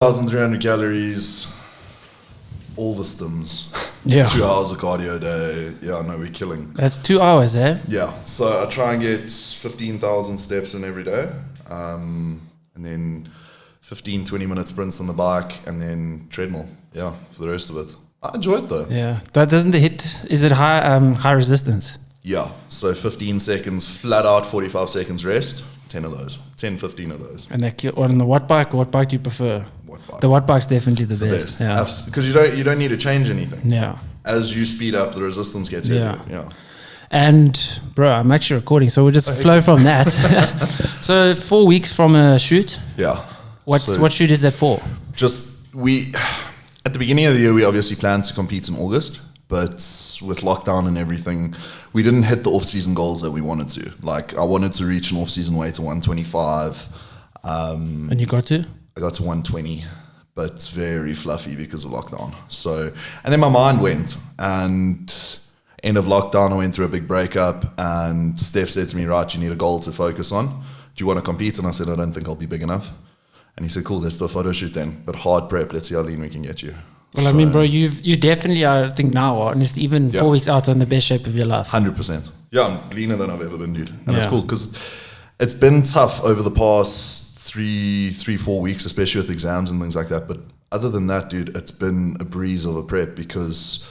1,300 calories, all the stims. Yeah. 2 hours of cardio a day. Yeah, no, we're killing. That's 2 hours, eh? Yeah, so I try and get 15,000 steps in every day. And then 15, 20-minute sprints on the bike and then treadmill. Yeah, for the rest of it. I enjoy it though. Yeah. That doesn't hit, is it high resistance? Yeah, so 15 seconds flat out, 45 seconds rest. 10 of those, 10, 15 of those. And on the watt bike, what bike do you prefer? What bike? The watt bike's definitely the best. Yeah. Because you don't need to change anything. Yeah. As you speed up, the resistance gets heavier. Yeah. And bro, I'm actually recording, so we'll just flow from that. So 4 weeks from a shoot. Yeah. What shoot is that for? At the beginning of the year, we obviously planned to compete in August, but with lockdown and everything, we didn't hit the off-season goals that we wanted to. Like, I wanted to reach an off-season weight to 125. And you got to? I got to 120, but very fluffy because of lockdown. So, and then my mind went, and end of lockdown, I went through a big breakup, and Steph said to me, right, you need a goal to focus on. Do you want to compete? And I said, I don't think I'll be big enough. And he said, cool, let's do a photo shoot then, but hard prep. Let's see how lean we can get you. Well, I mean, bro, you definitely are, I think now, honestly, even 4 weeks out, on the best shape of your life. 100%. Yeah, I'm leaner than I've ever been, dude. And it's cool because it's been tough over the past 3-4 weeks, especially with exams and things like that. But other than that, dude, it's been a breeze of a prep because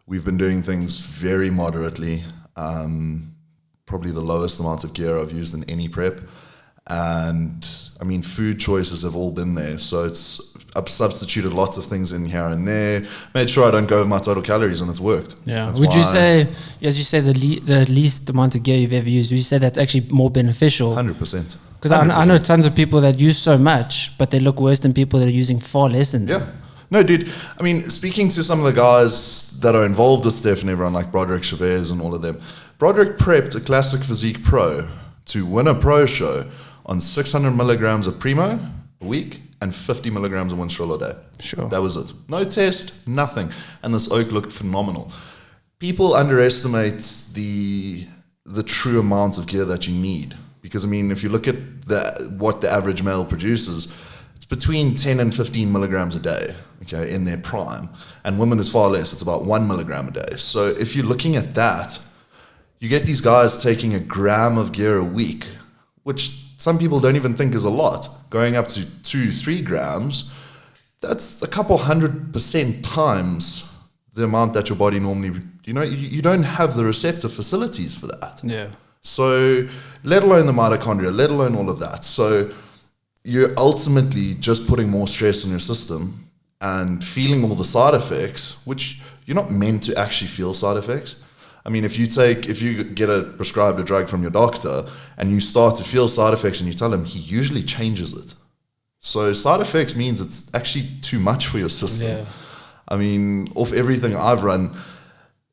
we've been doing things very moderately. Probably the lowest amount of gear I've used in any prep. And I mean, food choices have all been there. So I've substituted lots of things in here and there, made sure I don't go over my total calories, and it's worked. Yeah. Would you say, as you say, the least amount of gear you've ever used, would you say that's actually more beneficial? 100%. Because I know tons of people that use so much, but they look worse than people that are using far less than them. Yeah. No, dude, I mean, speaking to some of the guys that are involved with Steph and everyone, like Broderick Chavez and all of them, Broderick prepped a Classic Physique Pro to win a pro show on 600 milligrams of Primo a week and 50 milligrams of Winstrol a day. Sure. That was it. No test, nothing. And this oak looked phenomenal. People underestimate the true amount of gear that you need. Because, I mean, if you look at what the average male produces, it's between 10 and 15 milligrams a day, okay, in their prime. And women is far less. It's about 1 milligram a day. So if you're looking at that, you get these guys taking a gram of gear a week, which some people don't even think is a lot, going up to 2-3 grams. That's a couple 100% times the amount that your body normally, you don't have the receptive facilities for that. Yeah. So let alone the mitochondria, let alone all of that. So you're ultimately just putting more stress on your system and feeling all the side effects, which you're not meant to actually feel side effects. I mean, if you get prescribed a drug from your doctor and you start to feel side effects and you tell him, he usually changes it. So side effects means it's actually too much for your system. Yeah. I mean, off everything I've run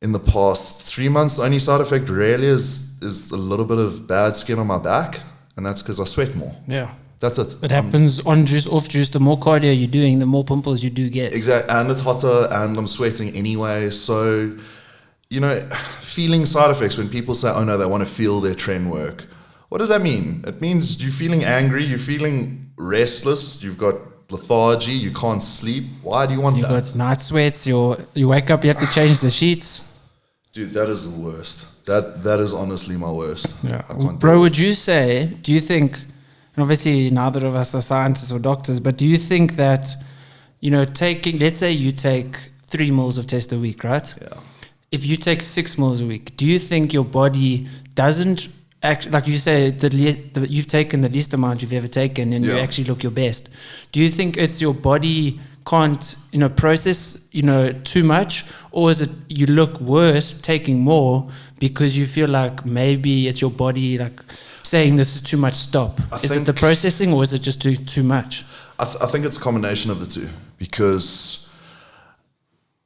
in the past 3 months, the only side effect really is a little bit of bad skin on my back, and that's because I sweat more. Yeah. That's it. It happens on juice, off juice. The more cardio you're doing, the more pimples you do get. Exactly. And it's hotter and I'm sweating anyway. So, feeling side effects when people say, oh no, they want to feel their trend work. What does that mean? It means you're feeling angry, you're feeling restless, you've got lethargy, you can't sleep. Why do you want that? You've got night sweats, you wake up, you have to change the sheets. Dude, that is the worst. That is honestly my worst. Yeah. Bro, would you say, do you think, and obviously neither of us are scientists or doctors, but do you think that, let's say you take 3 meals of test a week, right? Yeah. If you take 6 meals a week, do you think your body doesn't actually, like you say, you've taken the least amount you've ever taken and you actually look your best? Do you think it's your body can't, process, too much, or is it you look worse taking more because you feel like maybe it's your body like saying this is too much, stop? Is it the processing or is it just too much? I think it's a combination of the two because,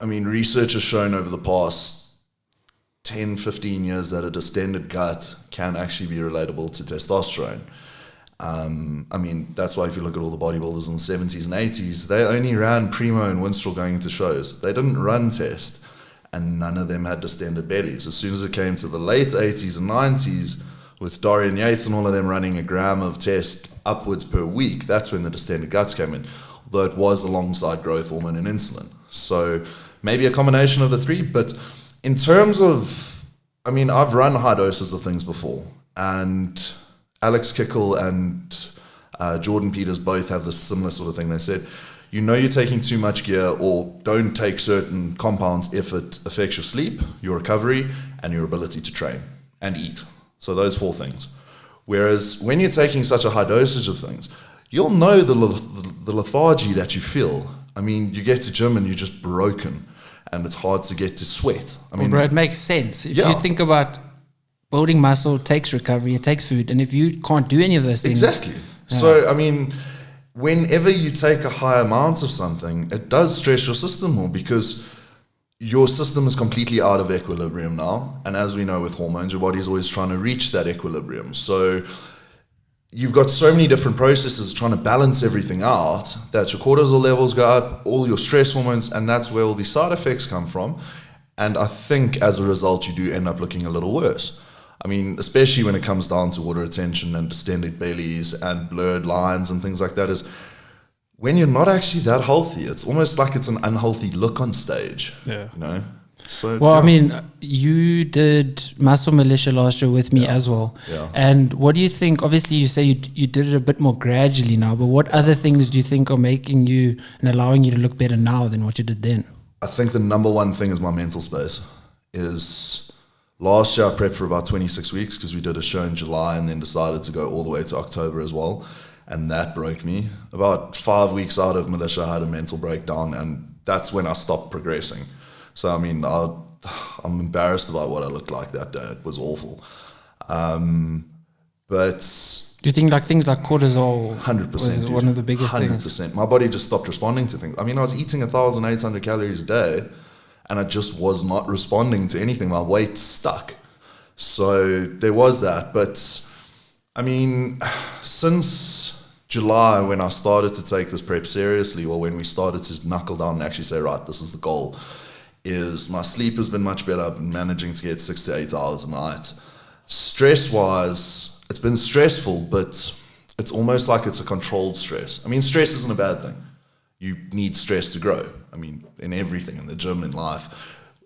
I mean, research has shown over the past 10, 15 years that a distended gut can actually be relatable to testosterone. I mean, that's why if you look at all the bodybuilders in the 70s and 80s, they only ran Primo and Winstrol going into shows. They didn't run test, and none of them had distended bellies. As soon as it came to the late 80s and 90s, with Dorian Yates and all of them running a gram of test upwards per week, that's when the distended guts came in. though it was alongside growth hormone and insulin. So maybe a combination of the three. But in terms of, I mean, I've run high doses of things before, and Alex Kickle and Jordan Peters both have this similar sort of thing. They said, you know, you're taking too much gear, or don't take certain compounds if it affects your sleep, your recovery, and your ability to train and eat. So those 4 things. Whereas when you're taking such a high dosage of things, you'll know the lethargy that you feel. I mean, you get to gym and you're just broken, and it's hard to get to sweat. I mean, bro, it makes sense. If you think about building muscle, it takes recovery, it takes food, and if you can't do any of those things... Exactly. Yeah. So, I mean, whenever you take a high amount of something, it does stress your system more, because your system is completely out of equilibrium now. And as we know with hormones, your body is always trying to reach that equilibrium. So you've got so many different processes trying to balance everything out that your cortisol levels go up, all your stress hormones, and that's where all these side effects come from. And I think as a result, you do end up looking a little worse. I mean, especially when it comes down to water retention and distended bellies and blurred lines and things like that, is when you're not actually that healthy, it's almost like it's an unhealthy look on stage. Yeah. You know? So, well, I mean, you did Muscle Militia last year with me as well. Yeah. And what do you think? Obviously, you say you did it a bit more gradually now, but what other things do you think are making you and allowing you to look better now than what you did then? I think the number one thing is my mental space. Is last year I prepped for about 26 weeks because we did a show in July and then decided to go all the way to October as well. And that broke me. About 5 weeks out of Militia, I had a mental breakdown, and that's when I stopped progressing. So, I mean, I'm embarrassed about what I looked like that day. It was awful. But do you think like things like cortisol 100% was one of the biggest 100%. things? My body just stopped responding to things. I mean, I was eating 1,800 calories a day, and I just was not responding to anything. My weight stuck. So there was that. But, I mean, since July, when I started to take this prep seriously, or when we started to knuckle down and actually say, right, this is the goal, is my sleep has been much better. I've been managing to get 6 to 8 hours a night. Stress-wise, it's been stressful, but it's almost like it's a controlled stress. I mean, stress isn't a bad thing. You need stress to grow. I mean, in everything, in the gym, in life,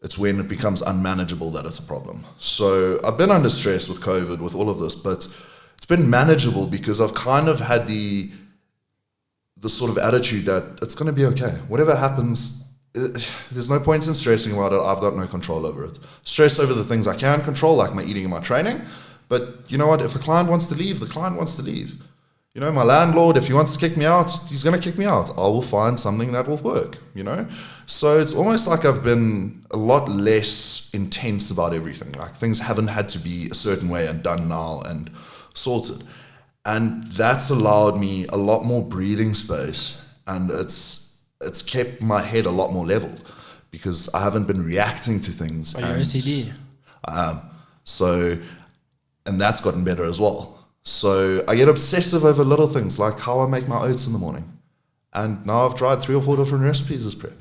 it's when it becomes unmanageable that it's a problem. So I've been under stress with COVID, with all of this, but it's been manageable because I've kind of had the sort of attitude that it's going to be okay. Whatever happens, there's no point in stressing about it. I've got no control over it. Stress over the things I can control, like my eating and my training. But you know what? If a client wants to leave, the client wants to leave. You know, my landlord, if he wants to kick me out, he's going to kick me out. I will find something that will work, you know? So it's almost like I've been a lot less intense about everything. Like things haven't had to be a certain way and done now and sorted. And that's allowed me a lot more breathing space, and it's kept my head a lot more leveled because I haven't been reacting to things. Are you OCD? I am. So, and that's gotten better as well. So I get obsessive over little things like how I make my oats in the morning. And now I've tried 3 or 4 different recipes as prep.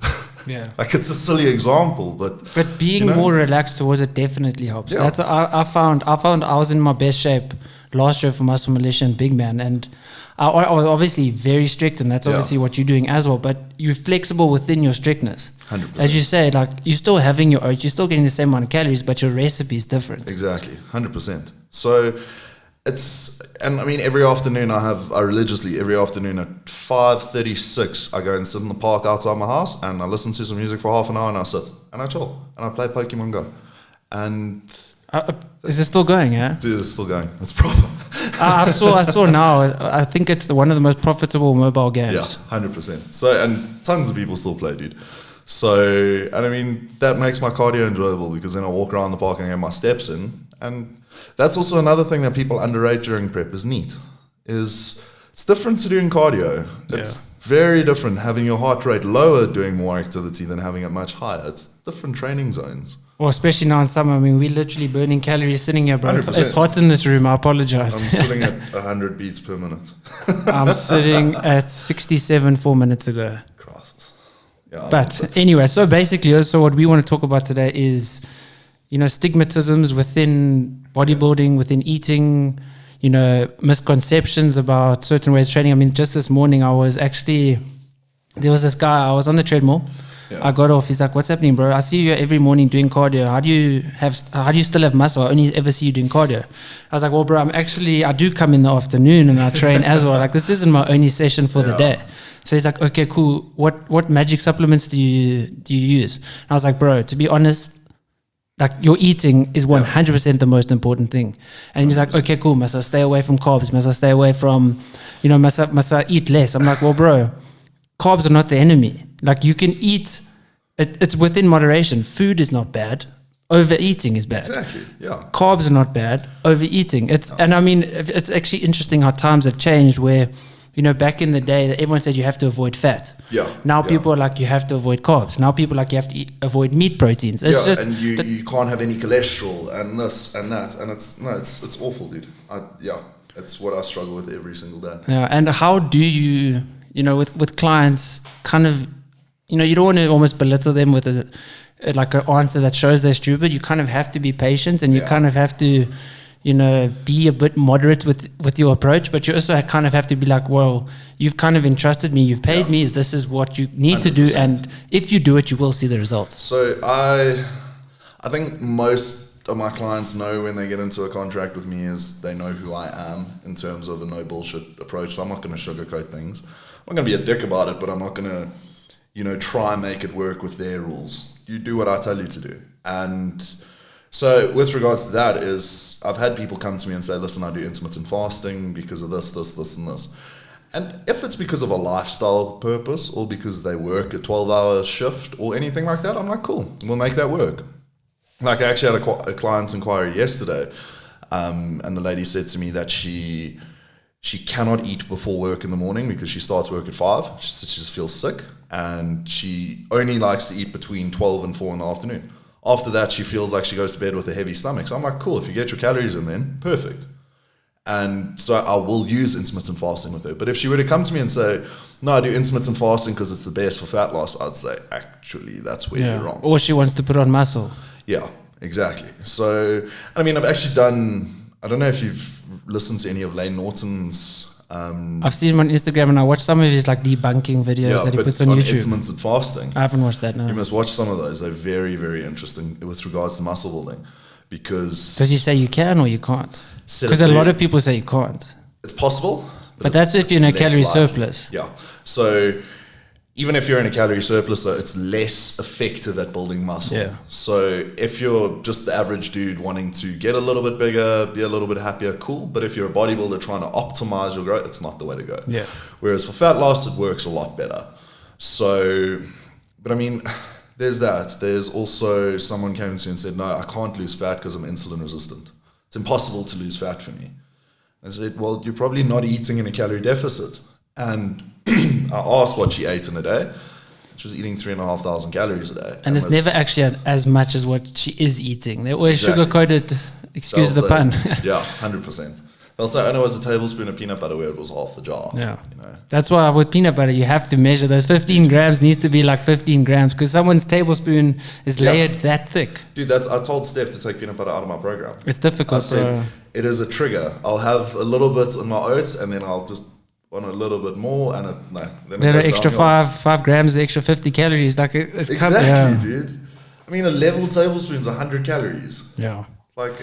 Yeah. Like it's a silly example, but being more relaxed towards it definitely helps. Yeah. That's I found I was in my best shape last year for Muscle Militia and Big Man, and I was obviously very strict, and that's obviously what you're doing as well, but you're flexible within your strictness. 100%. As you say, like you're still having your oats, you're still getting the same amount of calories, but your recipe is different. Exactly, 100%. So it's, and I mean, every afternoon every afternoon at 5:36, I go and sit in the park outside my house, and I listen to some music for half an hour, and I sit, and I chill, and I play Pokemon Go. And is it still going, yeah? Dude, it's still going. It's proper. I saw now, I think it's one of the most profitable mobile games. Yeah, 100%. So, and tons of people still play, dude. So, and I mean, that makes my cardio enjoyable because then I walk around the park and get my steps in. And that's also another thing that people underrate during prep is NEAT. It's different to doing cardio. It's very different having your heart rate lower doing more activity than having it much higher. It's different training zones. Well, especially now in summer. I mean, we're literally burning calories sitting here, bro. 100%. It's hot in this room. I apologize. I'm sitting at 100 beats per minute. I'm sitting at 67 4 minutes ago. Crosses. Yeah, but anyway, so basically, so what we want to talk about today is, you know, stigmatisms within bodybuilding, within eating, you know, misconceptions about certain ways of training. I mean, just this morning I was actually there was this guy, I was on the treadmill. Yeah. I got off. He's like, "What's happening, bro? I see you every morning doing cardio. How do you still have muscle? I only ever see you doing cardio." I was like, "Well, bro, I do come in the afternoon and I train as well. Like, this isn't my only session for the day." So he's like, "Okay, cool. What magic supplements do you use?" And I was like, "Bro, to be honest, like, your eating is 100% the most important thing." And he's like, "Okay, cool. Must I stay away from carbs? Must I stay away from, must I eat less?" I'm like, "Well, bro, carbs are not the enemy. Like, you can eat, it's within moderation. Food is not bad. Overeating is bad." Exactly, yeah. Carbs are not bad. Overeating. And I mean, it's actually interesting how times have changed where, back in the day, everyone said you have to avoid fat. Yeah. Now people are like, you have to avoid carbs. Now people are like, you have to avoid meat proteins. It's just, and you can't have any cholesterol and this and that. And it's awful, dude. It's what I struggle with every single day. Yeah, and how do you, with clients, kind of, you don't want to almost belittle them with like an answer that shows they're stupid. You kind of have to be patient, and you kind of have to, be a bit moderate with your approach, but you also kind of have to be like, well, you've kind of entrusted me, you've paid me, this is what you need 100%. To do, and if you do it, you will see the results. So I think most of my clients know when they get into a contract with me is they know who I am in terms of a no bullshit approach. So I'm not going to sugarcoat things. I'm not going to be a dick about it, but I'm not going to, try and make it work with their rules. You do what I tell you to do. And so with regards to that is I've had people come to me and say, "Listen, I do intermittent fasting because of this, and this." And if it's because of a lifestyle purpose or because they work a 12-hour shift or anything like that, I'm like, cool, we'll make that work. Like, I actually had a client's inquiry yesterday, and the lady said to me that she cannot eat before work in the morning because she starts work at 5. She said she just feels sick, and she only likes to eat between 12 and 4 in the afternoon. After that, she feels like she goes to bed with a heavy stomach. So I'm like, cool, if you get your calories in then, perfect. And so I will use intermittent fasting with her. But if she were to come to me and say, "No, I do intermittent fasting because it's the best for fat loss," I'd say, actually, that's where you're wrong. Or she wants to put on muscle. Yeah, exactly. So, I mean, I've actually done, I don't know if you've listened to any of Lane Norton's. I've seen him on Instagram, and I watched some of his like debunking videos that he puts on YouTube. Intermittent fasting. I haven't watched that, no. You must watch some of those. They're very, very interesting with regards to muscle building. Because does he say you can or you can't? Because a lot of people say you can't. It's possible. But that's if you're in a calorie surplus. Yeah. So even if you're in a calorie surplus, though, it's less effective at building muscle. Yeah. So if you're just the average dude wanting to get a little bit bigger, be a little bit happier, cool. But if you're a bodybuilder trying to optimize your growth, it's not the way to go. Yeah. Whereas for fat loss, it works a lot better. So, but I mean, there's that. There's also someone came to me and said, "No, I can't lose fat because I'm insulin resistant. It's impossible to lose fat for me." I said, "Well, you're probably not eating in a calorie deficit." And I asked what she ate in a day. She was eating 3,500 calories a day. And it's never actually as much as what she is eating. They always sugar-coated, excuse the pun. Yeah, 100%. They'll say, "Oh no, it was a tablespoon of peanut butter," where it was half the jar. Yeah. That's why with peanut butter, you have to measure those 15 grams needs to be like 15 grams because someone's tablespoon is layered that thick. Dude, I told Steph to take peanut butter out of my program. It's difficult, bro. It is a trigger. I'll have a little bit in my oats and then I'll just want a little bit more and then an extra 5 grams, the extra 50 calories. Like it's exactly, dude. I mean, a level tablespoon is 100 calories. Yeah.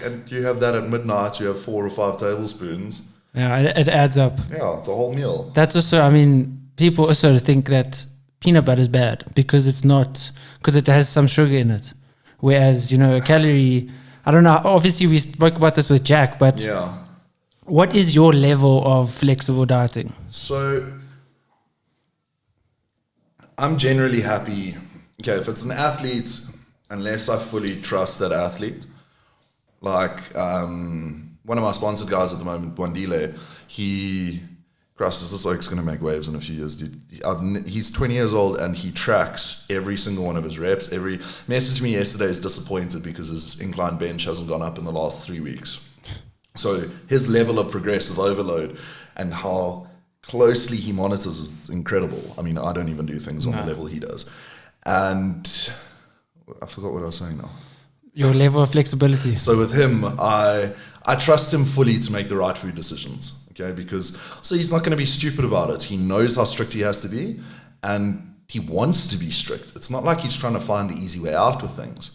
And you have that at midnight, you have 4 or 5 tablespoons. Yeah, it adds up. Yeah, it's a whole meal. That's also, I mean, people also think that peanut butter is bad because it has some sugar in it. Whereas, a calorie, I don't know, obviously we spoke about this with Jack, but what is your level of flexible dieting? So, I'm generally happy, if it's an athlete, unless I fully trust that athlete, like one of my sponsored guys at the moment, Wandile, this oak's going to make waves in a few years, dude. He's 20 years old and he tracks every single one of his reps. Messaged me yesterday is disappointed because his incline bench hasn't gone up in the last 3 weeks. So his level of progressive overload and how closely he monitors is incredible. I mean, I don't even do things on the level he does. And I forgot what I was saying now. Your level of flexibility. So with him, I trust him fully to make the right food decisions, okay? Because he's not going to be stupid about it. He knows how strict he has to be, and he wants to be strict. It's not like he's trying to find the easy way out with things.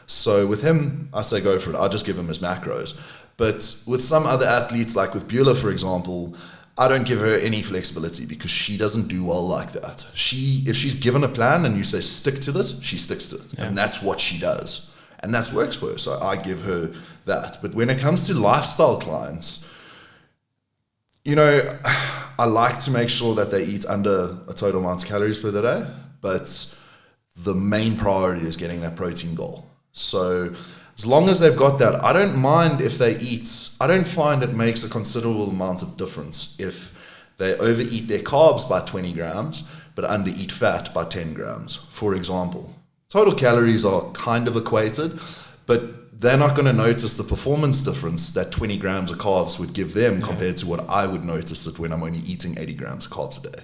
So with him, I say go for it. I'll just give him his macros. But with some other athletes, like with Beulah, for example, I don't give her any flexibility because she doesn't do well like that. If she's given a plan and you say stick to this, she sticks to it. Yeah. And that's what she does. And that works for her. So I give her that. But when it comes to lifestyle clients, I like to make sure that they eat under a total amount of calories per day. But the main priority is getting that protein goal. So as long as they've got that, I don't mind if they eat. I don't find it makes a considerable amount of difference if they overeat their carbs by 20 grams, but undereat fat by 10 grams, for example. Total calories are kind of equated, but they're not going to notice the performance difference that 20 grams of carbs would give them compared to what I would notice it when I'm only eating 80 grams of carbs a day.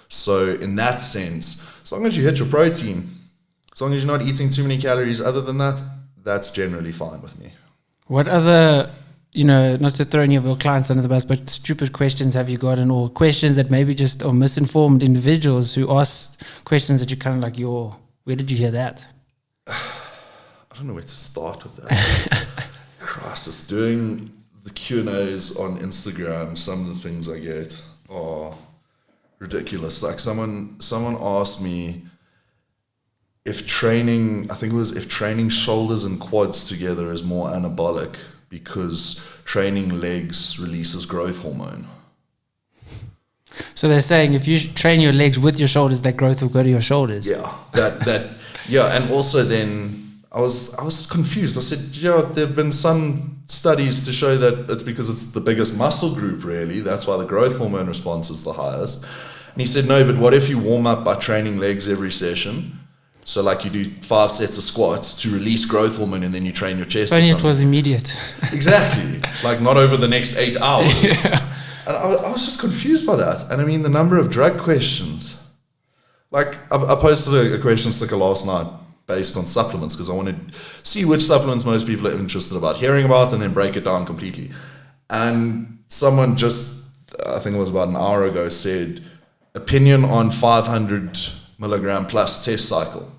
So in that sense, as long as you hit your protein, as long as you're not eating too many calories other than that, that's generally fine with me. What other, not to throw any of your clients under the bus, but stupid questions have you gotten, or questions that maybe just are misinformed individuals who ask questions that you're kind of like, where did you hear that? I don't know where to start with that. Christ, it's doing the Q&As on Instagram. Some of the things I get are ridiculous. Like someone asked me if training shoulders and quads together is more anabolic because training legs releases growth hormone. So they're saying if you train your legs with your shoulders, that growth will go to your shoulders. Yeah, and also then I was confused. I said, there've been some studies to show that it's because it's the biggest muscle group, really. That's why the growth hormone response is the highest. And he said, no, but what if you warm up by training legs every session? So like you do 5 sets of squats to release growth hormone and then you train your chest. Only it was immediate. Exactly. Like not over the next 8 hours. Yeah. And I was just confused by that. And I mean, the number of drug questions. Like I posted a question sticker last night based on supplements because I wanted to see which supplements most people are interested about hearing about and then break it down completely. And someone just, I think it was about an hour ago, said, opinion on 500 milligram plus test cycle.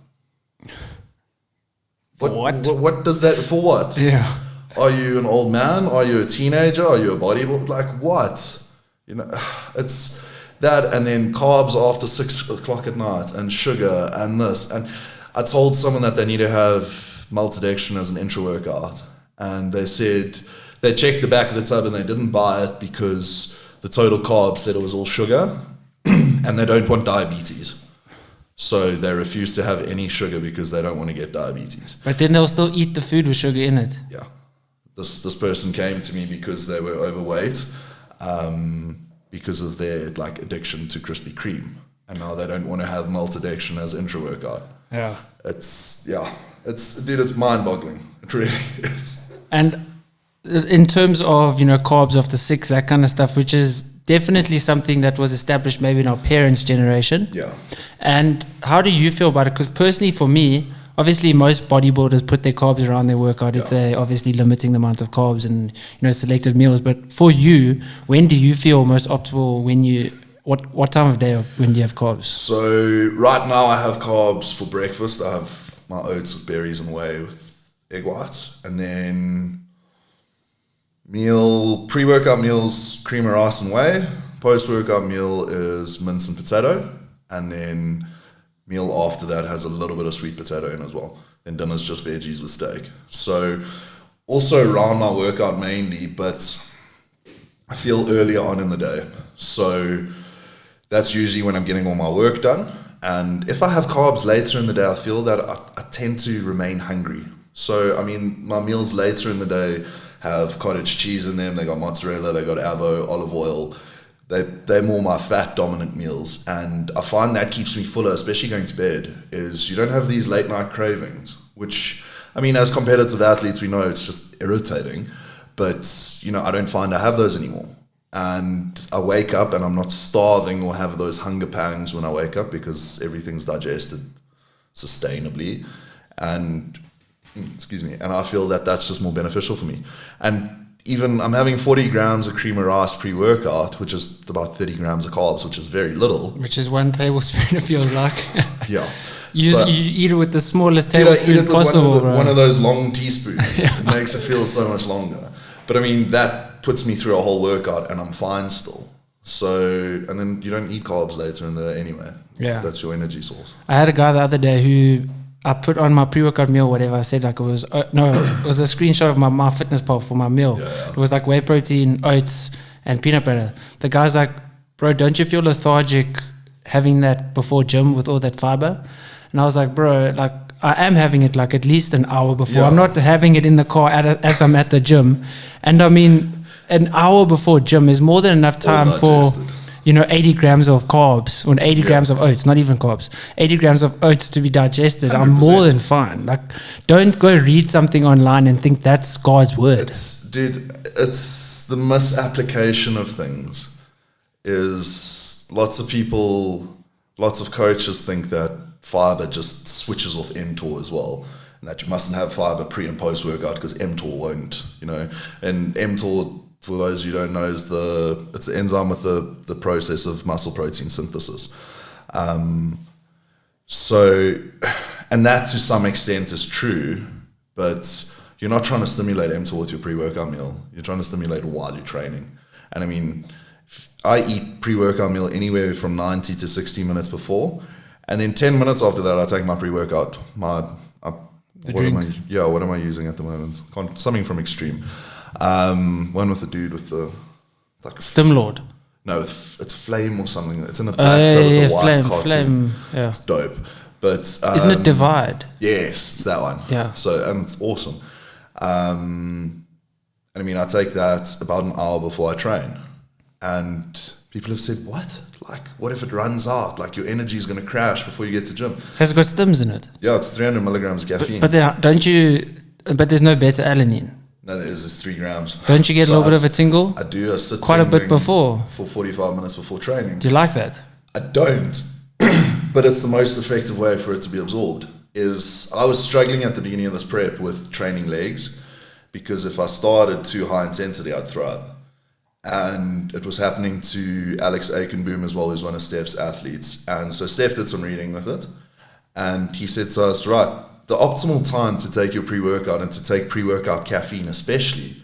What does that, for what? Yeah. Are you an old man? Are you a teenager? Are you a bodybuilder? Like what? It's that, and then carbs after 6 o'clock at night, and sugar, and this. And I told someone that they need to have maltodextrin as an intra-workout, and they said they checked the back of the tub and they didn't buy it because the total carb said it was all sugar, and they don't want diabetes. So they refuse to have any sugar because they don't want to get diabetes. But then they'll still eat the food with sugar in it. Yeah. This person came to me because they were overweight, because of their addiction to Krispy Kreme, and now they don't want to have maltodextrin as intra-workout. Yeah. It's mind-boggling. It really is. And in terms of carbs after 6, that kind of stuff, which is definitely something that was established maybe in our parents' generation. Yeah. And how do you feel about it? Because personally, for me, obviously most bodybuilders put their carbs around their workout if they're obviously limiting the amount of carbs and selective meals. But for you, when do you feel most optimal? What time of day when do you have carbs? So right now I have carbs for breakfast. I have my oats with berries and whey with egg whites, and then pre-workout meals, cream of rice and whey. Post-workout meal is mince and potato, and then meal after that has a little bit of sweet potato in as well. Then dinner's just veggies with steak. So also around my workout mainly, but I feel earlier on in the day. So that's usually when I'm getting all my work done. And if I have carbs later in the day, I feel that I tend to remain hungry. So, I mean, my meals later in the day have cottage cheese in them. They got mozzarella, they got avo, olive oil. They're more my fat dominant meals, and I find that keeps me fuller, especially going to bed, is you don't have these late night cravings, which, I mean, as competitive athletes, we know it's just irritating, but, I don't find I have those anymore. And I wake up and I'm not starving or have those hunger pangs when I wake up because everything's digested sustainably. And I feel that that's just more beneficial for me. And even I'm having 40 grams of cream of rice pre-workout, which is about 30 grams of carbs, which is very little. Which is 1 tablespoon, it feels like. Yeah. You eat it with the smallest tablespoon possible, one of those long teaspoons. It makes it feel so much longer. But I mean, that puts me through a whole workout and I'm fine still. So, and then you don't eat carbs later in the day anyway. Yeah. That's your energy source. I had a guy the other day who I put on my pre-workout meal, whatever I said, like it was a screenshot of my fitness pal for my meal. Yeah. It was like whey protein, oats, and peanut butter. The guy's like, bro, don't you feel lethargic having that before gym with all that fiber? And I was like, bro, like I am having it like at least an hour before. Yeah. I'm not having it in the car as I'm at the gym. And I mean, an hour before gym is more than enough time for 80 grams of carbs or 80 grams of oats, not even carbs, 80 grams of oats to be digested. 100%. I'm more than fine. Like, don't go read something online and think that's God's word. It's the misapplication of things. Is lots of coaches think that fiber just switches off mTOR as well, and that you mustn't have fiber pre and post workout because mTOR won't, and mTOR, for those who don't know, is it's the enzyme with the process of muscle protein synthesis. So, and that to some extent is true, but you're not trying to stimulate mTOR with your pre-workout meal. You're trying to stimulate it while you're training. And I mean, I eat pre-workout meal anywhere from 90 to 60 minutes before, and then 10 minutes after that, I take my pre-workout. What am I using at the moment? Something from Extreme. One with the dude with the Stimlord. No, it's Flame or something. It's in a black with a white cartoon. Flame. Yeah, it's dope. But isn't it Divide? Yes, it's that one. Yeah. So it's awesome. And I mean, I take that about an hour before I train, and people have said, "What? Like, what if it runs out? Like, your energy is going to crash before you get to gym." Has it got stims in it? Yeah, it's 300 milligrams of caffeine. But there's no beta-alanine. No, there's 3 grams. Don't you get a little bit of a tingle? I do. I sit quite a bit before. For 45 minutes before training. Do you like that? I don't. But it's the most effective way for it to be absorbed. I was struggling at the beginning of this prep with training legs, because if I started too high intensity, I'd throw up. And it was happening to Alex Aikenboom as well, who's one of Steph's athletes. And so Steph did some reading with it. And he said to us, right, the optimal time to take your pre-workout and to take pre-workout caffeine especially,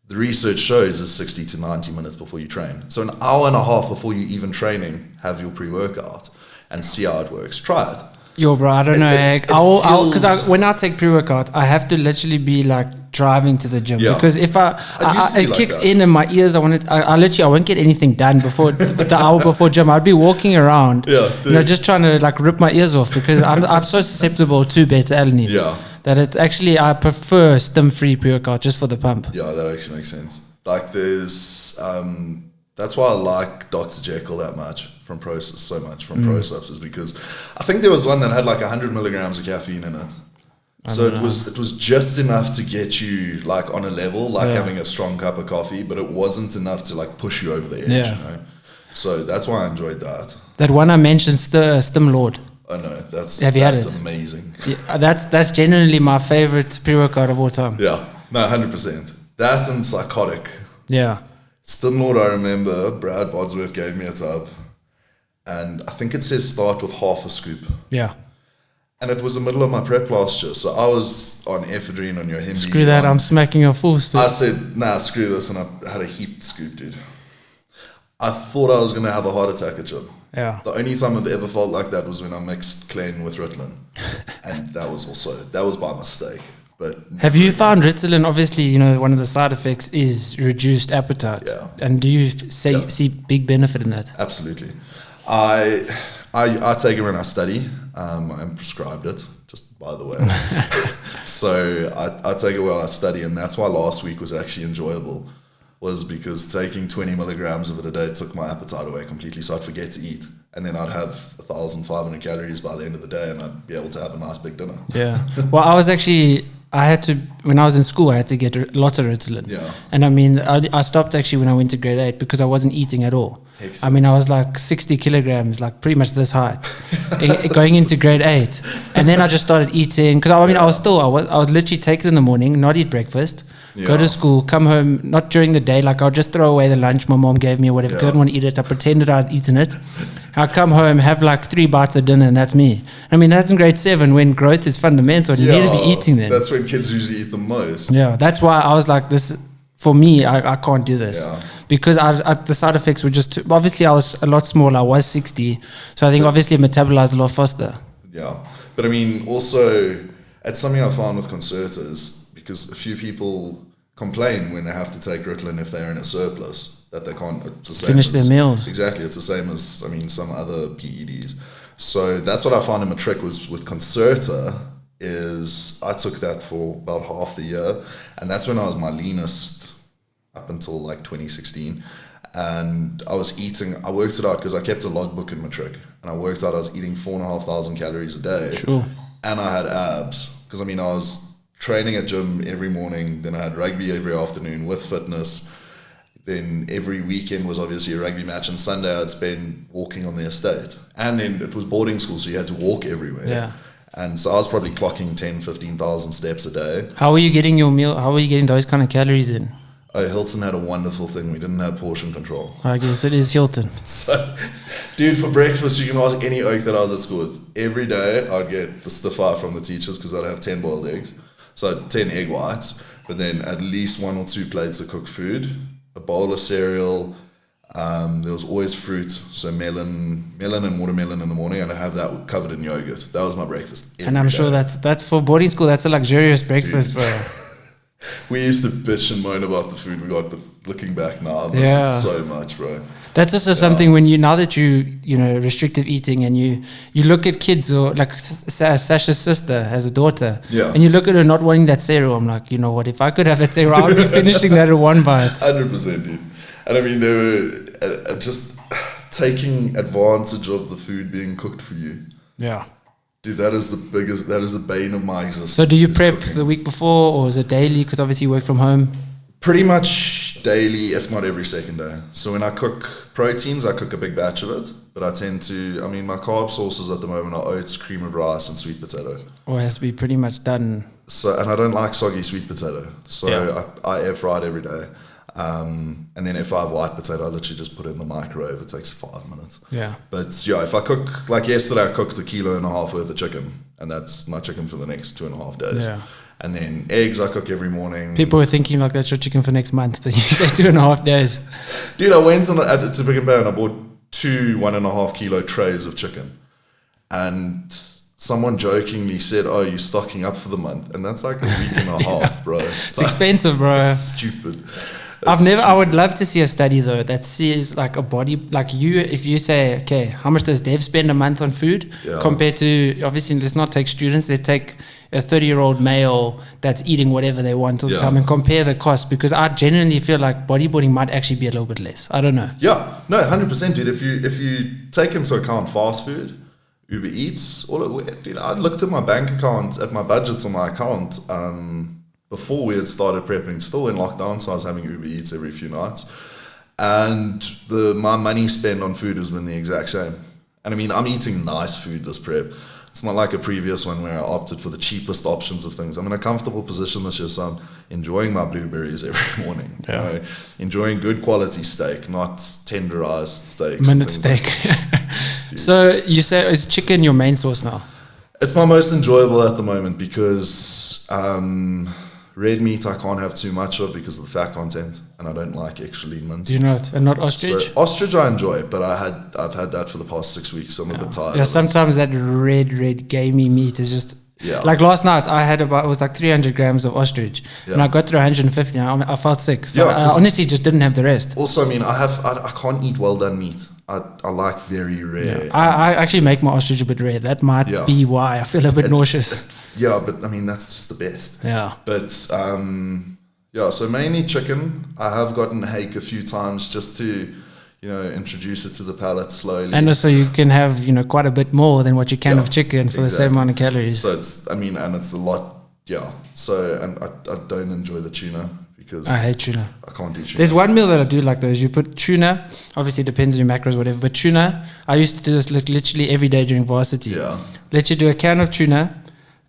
the research shows is 60 to 90 minutes before you train. So an hour and a half before you even training, have your pre-workout and see how it works. Try it. Yo, bro, I don't know. Because when I take pre-workout, I have to literally be like driving to the gym, because if it kicks in in my ears, I won't get anything done before the hour before gym. I'd be walking around, just trying to like rip my ears off, because I'm so susceptible to beta-alanine. Yeah. That it's actually, I prefer stim-free pre-workout just for the pump. Yeah, that actually makes sense. Like there's, that's why I like Dr. Jekyll that much from ProSubs, is because I think there was one that had like 100 milligrams of caffeine in it. So it was just enough to get you like on a level, like having a strong cup of coffee, but it wasn't enough to like push you over the edge. Yeah. You know? So that's why I enjoyed that. That one I mentioned, Stimlord. Oh no, that's amazing. Yeah, that's genuinely my favorite pre-workout of all time. Yeah, no, 100%. That and Psychotic. Yeah. Stimlord, I remember Brad Bodsworth gave me a tub, and I think it says start with half a scoop. Yeah. And it was the middle of my prep last year, so I was on ephedrine on your Hemby. Screw that, I'm smacking a full scoop. I said, nah, screw this, and I had a heaped scoop, dude. I thought I was going to have a heart attack at gym. Yeah. The only time I've ever felt like that was when I mixed Clen with Ritalin. And that was by mistake. But have you found Ritalin, obviously, one of the side effects is reduced appetite. Yeah. And do you see big benefit in that? Absolutely. I take it when I study. I'm prescribed it, just by the way. So I take it while I study, and that's why last week was actually enjoyable, was because taking 20 milligrams of it a day took my appetite away completely, so I'd forget to eat. And then I'd have 1,500 calories by the end of the day, and I'd be able to have a nice big dinner. Yeah. Well, when I was in school, I had to get lots of Ritalin. Yeah. And I mean, I stopped actually when I went to grade 8 because I wasn't eating at all. Excellent. I mean, I was like 60 kilograms, like pretty much this height, going into grade 8. And then I just started eating, because I was literally take it in the morning, not eat breakfast, go to school, come home, not during the day, like I'll just throw away the lunch my mom gave me or whatever, didn't want to eat it, I pretended I'd eaten it. I'll come home, have like 3 bites of dinner, and that's me. I mean, that's in grade 7 when growth is fundamental. You need to be eating then. That's when kids usually eat the most. Yeah, that's why I was like, this, for me, I can't do this. Because the side effects were just too, obviously I was a lot smaller, I was 60, so I think obviously it metabolized a lot faster. Yeah, but I mean, also, it's something I found with Concertas, because a few people complain when they have to take Ritalin if they're in a surplus, that they can't finish their meals. Exactly, it's the same as, I mean, some other PEDs. So that's what I found in my trick was with Concerta, is I took that for about half the year, and that's when I was my leanest up until like 2016. And I was eating, I worked it out because I kept a logbook in my trick, and I worked out I was eating 4,500 calories a day. Sure. And I had abs, because I mean, I was training at gym every morning, then I had rugby every afternoon with fitness. Then every weekend was obviously a rugby match, and Sunday I'd spend walking on the estate. And then it was boarding school, so you had to walk everywhere. Yeah. And so I was probably clocking 10, 15,000 steps a day. How were you getting your meal? How were you getting those kind of calories in? Oh, Hilton had a wonderful thing. We didn't have portion control. I guess it is Hilton. So, dude, for breakfast, you can ask any oak that I was at school with. Every day I'd get the stiffer from the teachers because I'd have 10 boiled eggs. So I had 10 egg whites, but then at least 1 or 2 plates of cooked food, a bowl of cereal. There was always fruit, so melon and watermelon in the morning, and I have that covered in yogurt. That was my breakfast. And I'm sure that's for boarding school. That's a luxurious breakfast, bro. We used to bitch and moan about the food we got, but looking back now, I miss it so much, bro. That's also something when now that you know, restrictive eating, and you look at kids, or like Sasha's sister has a daughter, and you look at her not wanting that cereal. I'm like, you know what? If I could have that cereal, I would be finishing that in 1 bite. 100%, dude. And I mean, they were just taking advantage of the food being cooked for you. Yeah. Dude, that is the bane of my existence. So do you prep the week before, or is it daily? Because obviously you work from home. Pretty much daily, if not every second day. So when I cook proteins, I cook a big batch of it. But I tend to, I mean, my carb sources at the moment are oats, cream of rice, and sweet potato. Or it has to be pretty much done. So, and I don't like soggy sweet potato. So I air fry it every day. And then if I have white potato, I literally just put it in the microwave. It takes 5 minutes. Yeah. But yeah, if I cook, like yesterday, I cooked 1.5 kilos worth of chicken, and that's my chicken for the next 2.5 days. Yeah. And then eggs I cook every morning. People are thinking like that's your chicken for next month, but you say 2.5 days. Dude, I went to Pick n Pay and I bought 2 1.5 kilo trays of chicken, and someone jokingly said, "Oh, you're stocking up for the month," and that's like a week and a half, bro. It's expensive, bro. It's stupid. I would love to see a study though that sees like a body, like you, if you say, okay, how much does Dev spend a month on food compared to, obviously let's not take students, let's take a 30-year-old male that's eating whatever they want all the time and compare the cost, because I genuinely feel like bodybuilding might actually be a little bit less. I don't know. Yeah, no, 100%, dude. If you take into account fast food, Uber Eats, dude, I looked at my bank account, at my budgets on my account, before we had started prepping, still in lockdown, so I was having Uber Eats every few nights. And my money spent on food has been the exact same. And I mean, I'm eating nice food this prep. It's not like a previous one where I opted for the cheapest options of things. I'm in a comfortable position this year, so I'm enjoying my blueberries every morning. You know, enjoying good quality steak, not tenderized steaks. Minute steak. Like so you say, is chicken your main source now? It's my most enjoyable at the moment because... red meat I can't have too much of because of the fat content, and I don't like extra lean mince. Do you not? And not ostrich? So ostrich I enjoy, but I've had that for the past 6 weeks, so I'm a bit tired. Yeah, sometimes that red gamey meat is just like last night I had it was like 300 grams of ostrich, and I got through 150 and I felt sick. So I honestly just didn't have the rest. Also, I mean, I can't eat well done meat. I like very rare. I actually make my ostrich a bit rare. That might be why I feel a bit nauseous. Yeah, but I mean, that's just the best. Yeah. But, so mainly chicken. I have gotten hake a few times just to, introduce it to the palate slowly. And also you can have, quite a bit more than what you can of chicken for the same amount of calories. So it's a lot, So, and I don't enjoy the tuna because... I hate tuna. I can't do tuna. There's one meal that I do like though, is you put tuna, obviously it depends on your macros, whatever, but tuna, I used to do this literally every day during varsity. Yeah. Let you do a can of tuna,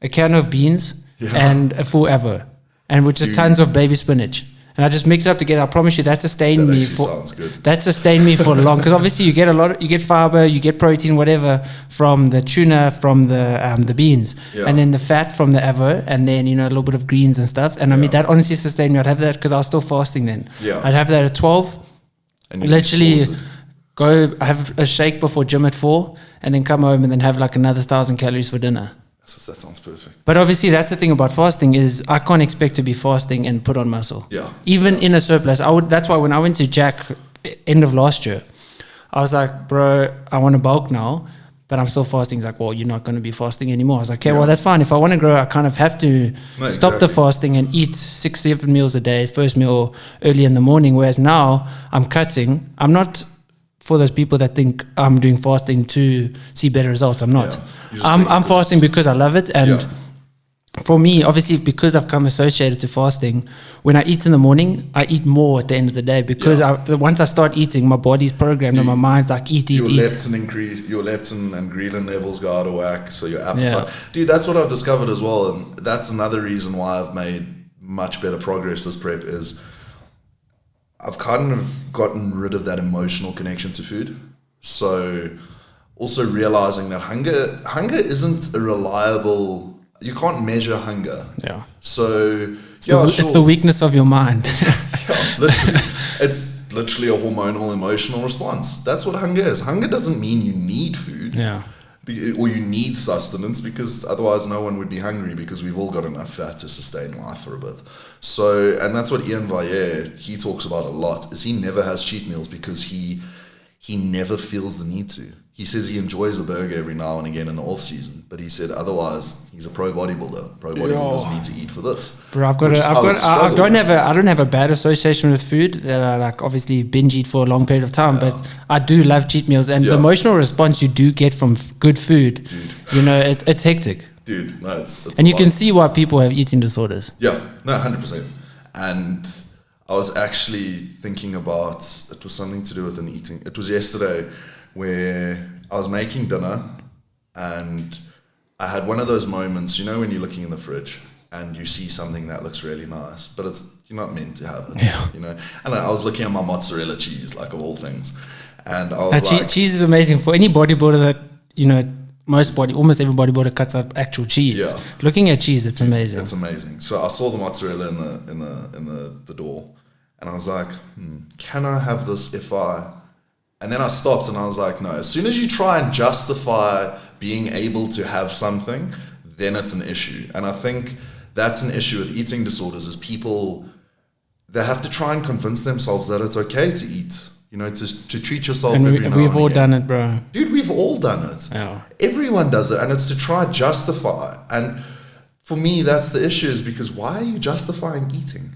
a can of beans, and a full avo. and with just tons of baby spinach. And I just mix it up together. I promise you, that sustained me for. Sounds good. That sustained me for long, because obviously you get fiber, you get protein, whatever, from the tuna, from the beans, and then the fat from the avo, and then a little bit of greens and stuff. And I mean, that honestly sustained me. I'd have that because I was still fasting then. Yeah. I'd have that at 12. And literally go have a shake before gym at 4, and then come home and then have like another 1,000 calories for dinner. That sounds perfect. But obviously, that's the thing about fasting is I can't expect to be fasting and put on muscle. Yeah. Even in a surplus, that's why when I went to Jack end of last year, I was like, bro, I want to bulk now, but I'm still fasting. He's like, well, you're not going to be fasting anymore. I was like, okay, well, that's fine. If I want to grow, I kind of have to stop the fasting and eat 6-7 meals a day, first meal early in the morning. Whereas now I'm cutting. I'm not for those people that think I'm doing fasting to see better results. I'm not. I'm fasting because I love it. And for me, obviously, because I've come associated to fasting, when I eat in the morning, I eat more at the end of the day, because once I start eating, my body's programmed and my mind's like, eat. Your leptin and ghrelin levels go out of whack, so your appetite. Dude, that's what I've discovered as well. And that's another reason why I've made much better progress this prep is I've kind of gotten rid of that emotional connection to food. So also realizing that hunger isn't a reliable, you can't measure hunger. Yeah. So it's the weakness of your mind. Literally. It's literally a hormonal emotional response. That's what hunger is. Hunger doesn't mean you need food. Yeah. Or you need sustenance, because otherwise no one would be hungry, because we've all got enough fat to sustain life for a bit. So, and that's what Ian Valle, he talks about a lot, is he never has cheat meals because he never feels the need to. He says he enjoys a burger every now and again in the off season, but he said otherwise he's a pro bodybuilder. Pro bodybuilders need to eat for this. Bro, I don't have a bad association with food. That I like obviously binge eat for a long period of time, but I do love cheat meals, and the emotional response you do get from good food, it's hectic. Dude, no, it's and you can see why people have eating disorders. Yeah, no, 100%. And I was actually thinking about, it was something to do with an eating. It was yesterday where I was making dinner and I had one of those moments, when you're looking in the fridge and you see something that looks really nice, but you're not meant to have it, And I was looking at my mozzarella cheese, like of all things. And I was like... cheese is amazing for any bodybuilder that, almost every bodybuilder cuts up actual cheese. Yeah. Looking at cheese, it's amazing. It's amazing. So I saw the mozzarella in the door, and I was like, can I have this if I... And then I stopped and I was like, no, as soon as you try and justify being able to have something, then it's an issue. And I think that's an issue with eating disorders, is people, they have to try and convince themselves that it's okay to eat, to treat yourself every now and we've all again. done it, bro. Dude, we've all done it. Yeah. Everyone does it, and it's to try and justify. And for me, that's the issue, is because why are you justifying eating?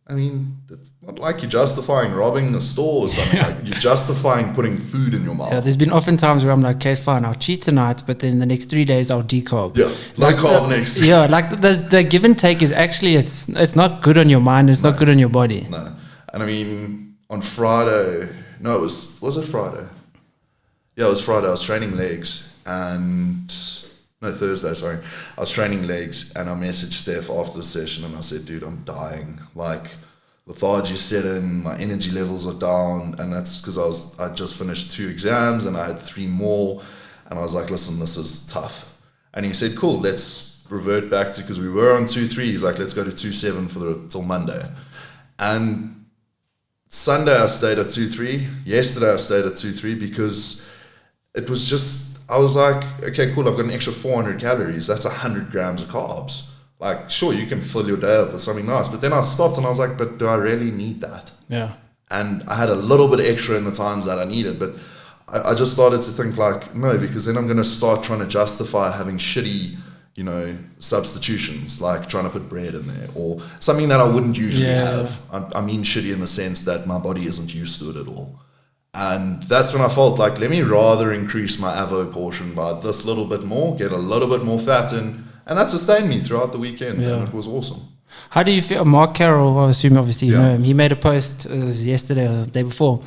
I mean, it's not like you're justifying robbing a store or something. Like you're justifying putting food in your mouth. Yeah, there's been often times where I'm like, okay, it's fine, I'll cheat tonight, but then the next 3 days I'll decarb. Yeah, low carb next. Yeah, like the give and take is actually, it's not good on your mind, it's not good on your body. No. And I mean, on Friday, was it Friday? Yeah, it was Friday. I was training legs Thursday, sorry. I was training legs and I messaged Steph after the session and I said, dude, I'm dying. Like, lethargy set in, my energy levels are down, and that's because I just finished 2 exams and I had 3 more, and I was like, listen, this is tough. And he said, cool, let's revert back to, because we were on 2-3, he's like, let's go to 2-7 till Monday. And Sunday I stayed at 2-3, yesterday I stayed at 2-3, because it was just, I was like, okay, cool, I've got an extra 400 calories. That's 100 grams of carbs. Like, sure, you can fill your day up with something nice. But then I stopped and I was like, but do I really need that? Yeah. And I had a little bit extra in the times that I needed. But I just started to think like, no, because then I'm going to start trying to justify having shitty, substitutions, like trying to put bread in there or something that I wouldn't usually have. I mean shitty in the sense that my body isn't used to it at all. And that's when I felt like, let me rather increase my avo portion by this little bit more, get a little bit more fat in, and that sustained me throughout the weekend. And it was awesome. How do you feel? Mark Carroll, I assume obviously you know him, he made a post, it was yesterday or the day before,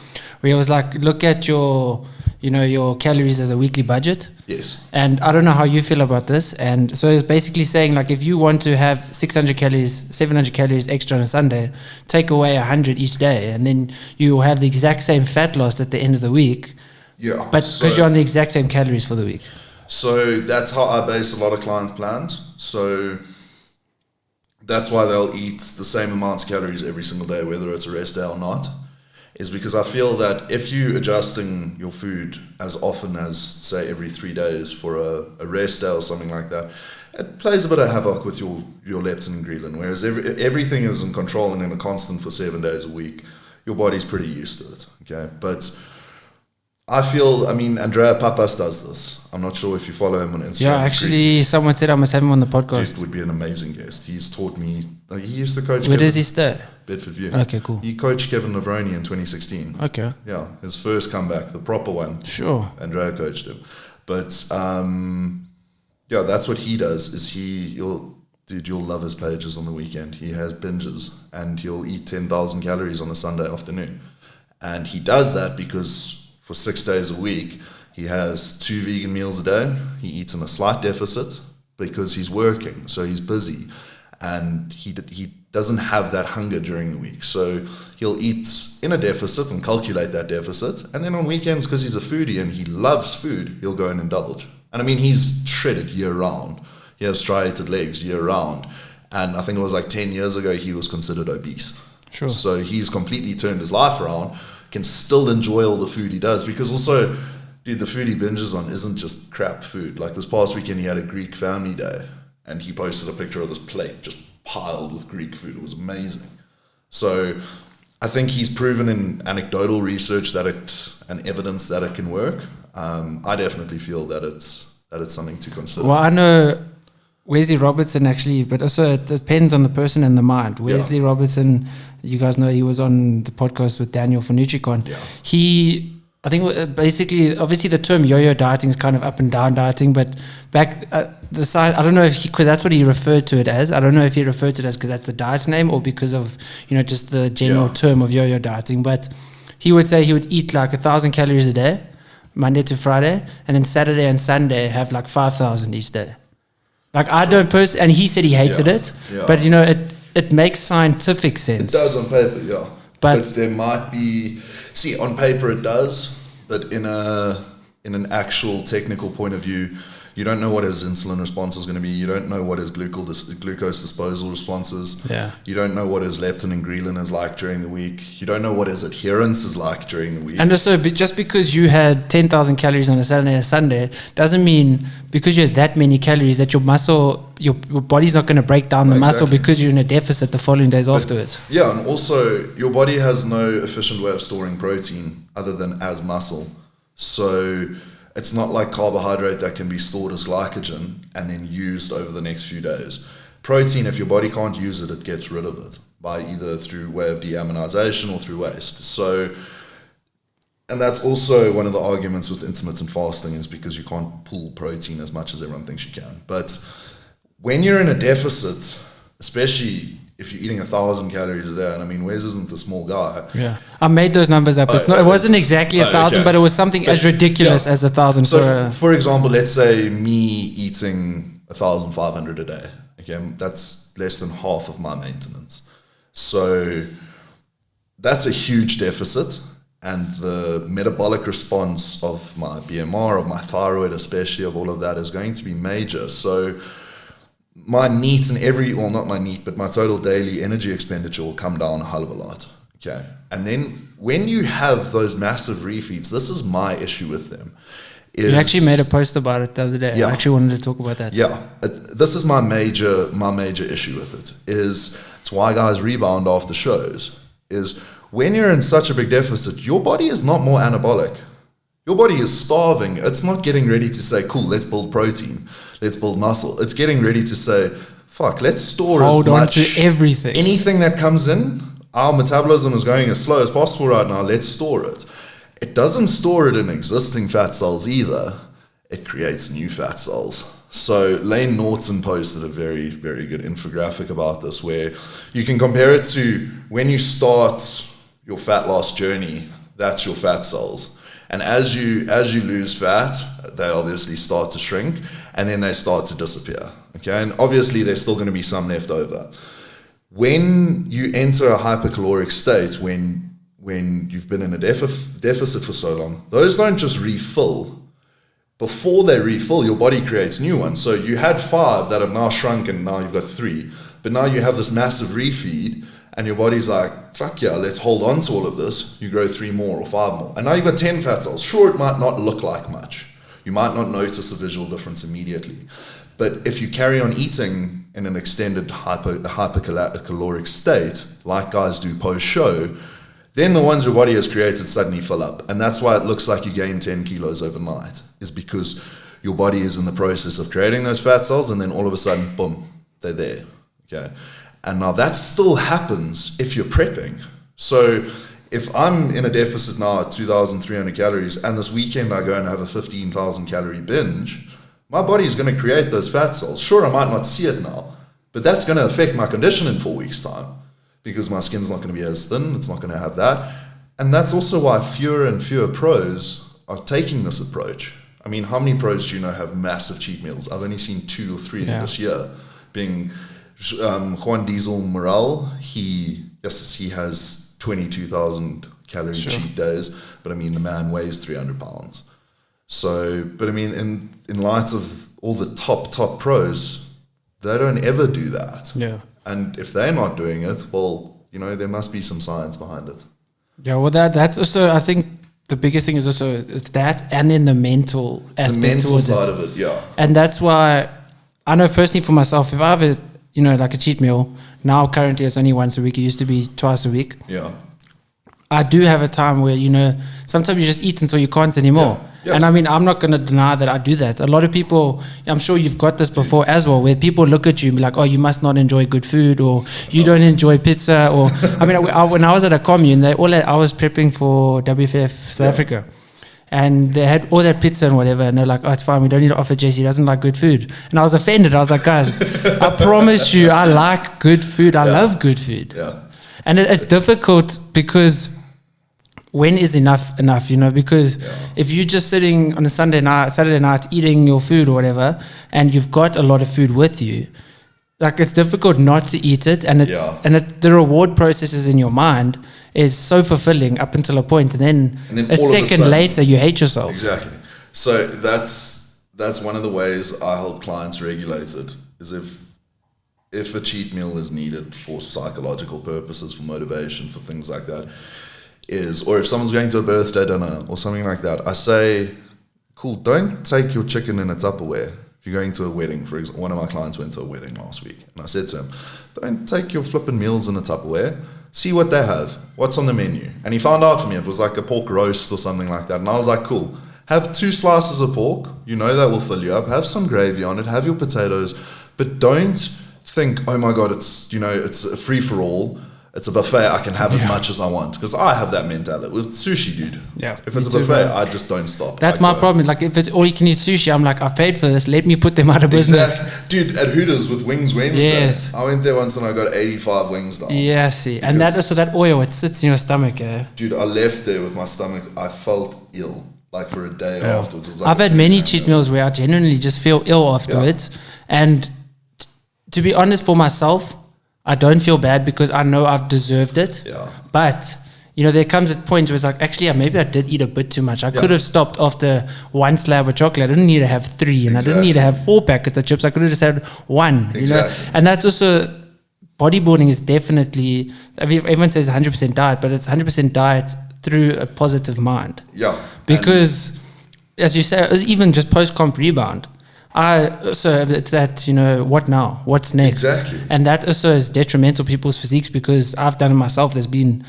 where he was like, look at your your calories as a weekly budget. Yes. And I don't know how you feel about this. And so it's basically saying, like, if you want to have 600 calories, 700 calories extra on a Sunday, take away 100 each day, and then you will have the exact same fat loss at the end of the week. Yeah. But because you're on the exact same calories for the week. So that's how I base a lot of clients' plans. So that's why they'll eat the same amounts of calories every single day, whether it's a rest day or not, is because I feel that if you're adjusting your food as often as, say, every 3 days for a rest day or something like that, it plays a bit of havoc with your leptin and ghrelin. Whereas everything is in control and in a constant for 7 days a week, your body's pretty used to it. Okay, but I feel, Andrea Papas does this. I'm not sure if you follow him on Instagram. Yeah, actually, someone said I must have him on the podcast. Guest would be an amazing guest. He's taught me. He used to coach. Where does he stay? Bedford View. Okay, cool. He coached Kevin Lavroni in 2016. Okay. Yeah, his first comeback, the proper one. Sure. Andrea coached him, but that's what he does. Is you'll love his pages on the weekend. He has binges, and he'll eat 10,000 calories on a Sunday afternoon, and he does that because for 6 days a week, he has 2 vegan meals a day. He eats in a slight deficit because he's working, so he's busy, and he doesn't have that hunger during the week. So he'll eat in a deficit and calculate that deficit, and then on weekends, because he's a foodie and he loves food, he'll go and indulge. And he's shredded year round. He has striated legs year round, and I think it was like 10 years ago he was considered obese. Sure. So he's completely turned his life around, can still enjoy all the food he does, because also, dude, the food he binges on isn't just crap food. Like this past weekend he had a Greek family day and he posted a picture of this plate just piled with Greek food. It was amazing. So I think he's proven in anecdotal research and evidence that it can work. I definitely feel that it's something to consider. Well, I know Wesley Robertson actually, but also it depends on the person and the mind. Wesley Robertson, you guys know he was on the podcast with Daniel for NutriCon. Yeah. I think basically, obviously the term yo-yo dieting is kind of up and down dieting, but back the side, I don't know if because that's what he referred to it as. I don't know if he referred to it as because that's the diet name or because of, just the general term of yo-yo dieting. But he would say he would eat like 1,000 calories a day, Monday to Friday, and then Saturday and Sunday have like 5,000 each day. Like I don't and he said he hated it, but it makes scientific sense. It does on paper, yeah. But there might be, on paper it does, but in an actual technical point of view, you don't know what his insulin response is going to be. You don't know what his glucose disposal response is. Yeah. You don't know what his leptin and ghrelin is like during the week. You don't know what his adherence is like during the week. And also, just because you had 10,000 calories on a Saturday and a Sunday doesn't mean because you have that many calories that your body's not going to break down the muscle because you're in a deficit the following days afterwards. Yeah, and also your body has no efficient way of storing protein other than as muscle. So it's not like carbohydrate that can be stored as glycogen and then used over the next few days. Protein, if your body can't use it, it gets rid of it by either through way of deaminization or through waste. So, and that's also one of the arguments with intermittent fasting is because you can't pull protein as much as everyone thinks you can. But when you're in a deficit, especially if you're eating 1,000 calories a day, and Wes isn't a small guy. Yeah, I made those numbers up. It wasn't exactly 1,000, but it was something as ridiculous as 1,000. So, for example, let's say me eating 1,500 a day. Okay, that's less than half of my maintenance. So that's a huge deficit, and the metabolic response of my BMR, of my thyroid, especially of all of that, is going to be major. So my NEAT and my total daily energy expenditure will come down a hell of a lot. Okay. And then when you have those massive refeeds, this is my issue with them. You actually made a post about it the other day. Yeah. I actually wanted to talk about that. Yeah. This is my major issue with it. It's why guys rebound after shows. Is when you're in such a big deficit, your body is not more anabolic. Your body is starving. It's not getting ready to say, cool, let's build protein. Let's build muscle. It's getting ready to say, fuck, let's store Hold as much. Hold on to everything. Anything that comes in, our metabolism is going as slow as possible right now. Let's store it. It doesn't store it in existing fat cells either. It creates new fat cells. So Lane Norton posted a very, very good infographic about this where you can compare it to when you start your fat loss journey, that's your fat cells. And as you lose fat, they obviously start to shrink, and then they start to disappear. Okay, and obviously there's still going to be some left over. When you enter a hypercaloric state, when you've been in a deficit for so long, those don't just refill. Before they refill, your body creates new ones. So you had 5 that have now shrunk, and now you've got 3. But now you have this massive refeed, and your body's like, fuck yeah, let's hold on to all of this. You grow 3 more or 5 more. And now you've got 10 fat cells. Sure, it might not look like much. You might not notice a visual difference immediately. But if you carry on eating in an extended hypercaloric state, like guys do post-show, then the ones your body has created suddenly fill up. And that's why it looks like you gain 10 kilos overnight, is because your body is in the process of creating those fat cells, and then all of a sudden, boom, they're there. Okay. And now that still happens if you're prepping. So if I'm in a deficit now at 2,300 calories, and this weekend I go and have a 15,000 calorie binge, my body is going to create those fat cells. Sure, I might not see it now, but that's going to affect my condition in 4 weeks' time, because my skin's not going to be as thin. It's not going to have that. And that's also why fewer and fewer pros are taking this approach. I mean, how many pros do you know have massive cheat meals? I've only seen 2 or 3 this year, being Juan Diesel Morel. He has 22,000 calorie cheat days, but I mean, the man weighs 300 pounds. So, but I mean, in light of all the top pros, they don't ever do that. Yeah. And if they're not doing it, well, you know, there must be some science behind it. Yeah, well, that's also, I think the biggest thing is also it's that, and then the mental aspect. The mental side of it, yeah. And that's why I know personally for myself, if I have a, you know, like a cheat meal, now currently it's only once a week. It used to be twice a week. Yeah. I do have a time where, you know, sometimes you just eat until you can't anymore. Yeah. Yeah. And I mean, I'm not going to deny that I do that. A lot of people, I'm sure you've got this before as well, where people look at you and be like, oh, you must not enjoy good food, or you don't enjoy pizza. Or, I mean, when I was at a commune, I was prepping for WFF South Africa. And they had all that pizza and whatever, and they're like, oh, it's fine, we don't need to offer Jesse, he doesn't like good food. And I was offended. I was like, guys, I promise you, I like good food. I love good food. Yeah. And it's difficult because when is enough, you know, because if you're just sitting on a Saturday night eating your food or whatever, and you've got a lot of food with you, like it's difficult not to eat it, and the reward processes in your mind is so fulfilling up until a point, and then a second later you hate yourself. Exactly. So that's one of the ways I help clients regulate it, is if a cheat meal is needed for psychological purposes, for motivation, for things like that, or if someone's going to a birthday dinner or something like that, I say, cool, don't take your chicken in a Tupperware. If you're going to a wedding, for example, one of my clients went to a wedding last week, and I said to him, don't take your flipping meals in a Tupperware. See what they have. What's on the menu? And he found out for me, it was like a pork roast or something like that. And I was like, cool, have 2 slices of pork. You know that will fill you up. Have some gravy on it. Have your potatoes. But don't think, oh my God, it's a free-for-all. It's a buffet. I can have as much as I want. Because I have that mentality with sushi, dude. Yeah. If it's a buffet, I just don't stop. That's my problem. Like if it's all you can eat sushi, I'm like, I've paid for this. Let me put them out of business. Dude, at Hooters with Wings Wednesday. Yes. I went there once and I got 85 wings down. Yeah, see. And that oil, it sits in your stomach. Dude, I left there with my stomach. I felt ill. Like for a day afterwards. It was like I've had many cheat meals where I genuinely just feel ill afterwards. Yeah. And to be honest, for myself, I don't feel bad because I know I've deserved it. Yeah. But, you know, there comes a point where it's like, actually, maybe I did eat a bit too much. I could have stopped after 1 slab of chocolate. I didn't need to have 3, and I didn't need to have 4 packets of chips. I could have just had 1, you know. And that's also, bodybuilding is definitely, everyone says 100% diet, but it's 100% diet through a positive mind. Yeah. Because, as you say, even just post-comp rebound, it's that, you know, what now? What's next? Exactly. And that also is detrimental to people's physiques, because I've done it myself. There's been,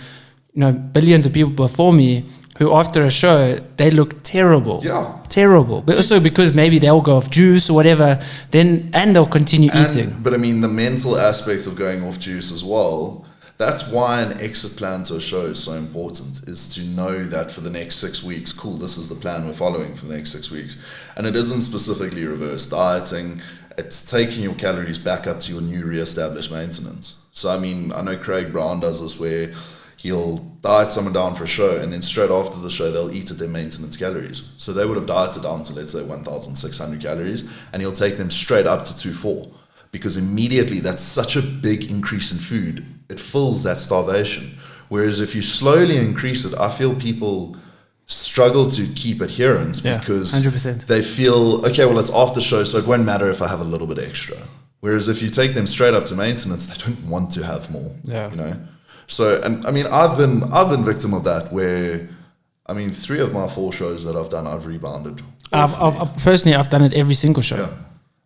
you know, billions of people before me who after a show, they look terrible. Yeah. Terrible. But also because maybe they'll go off juice or whatever, and they'll continue eating. But I mean, the mental aspects of going off juice as well, that's why an exit plan to a show is so important, is to know that for the next 6 weeks, cool, this is the plan we're following for the next 6 weeks. And it isn't specifically reverse dieting. It's taking your calories back up to your new re-established maintenance. So, I mean, I know Craig Brown does this where he'll diet someone down for a show, and then straight after the show, they'll eat at their maintenance calories. So they would have dieted down to, let's say, 1,600 calories, and he'll take them straight up to 2,400, because immediately that's such a big increase in food. It fills that starvation. Whereas if you slowly increase it, I feel people struggle to keep adherence because 100%. they feel, okay, well, it's after show, so it won't matter if I have a little bit extra. Whereas if you take them straight up to maintenance, they don't want to have more, you know? So, and I mean, I've been victim of that where, I mean, 3 of my 4 shows that I've done, I've rebounded. I've done it every single show. Yeah.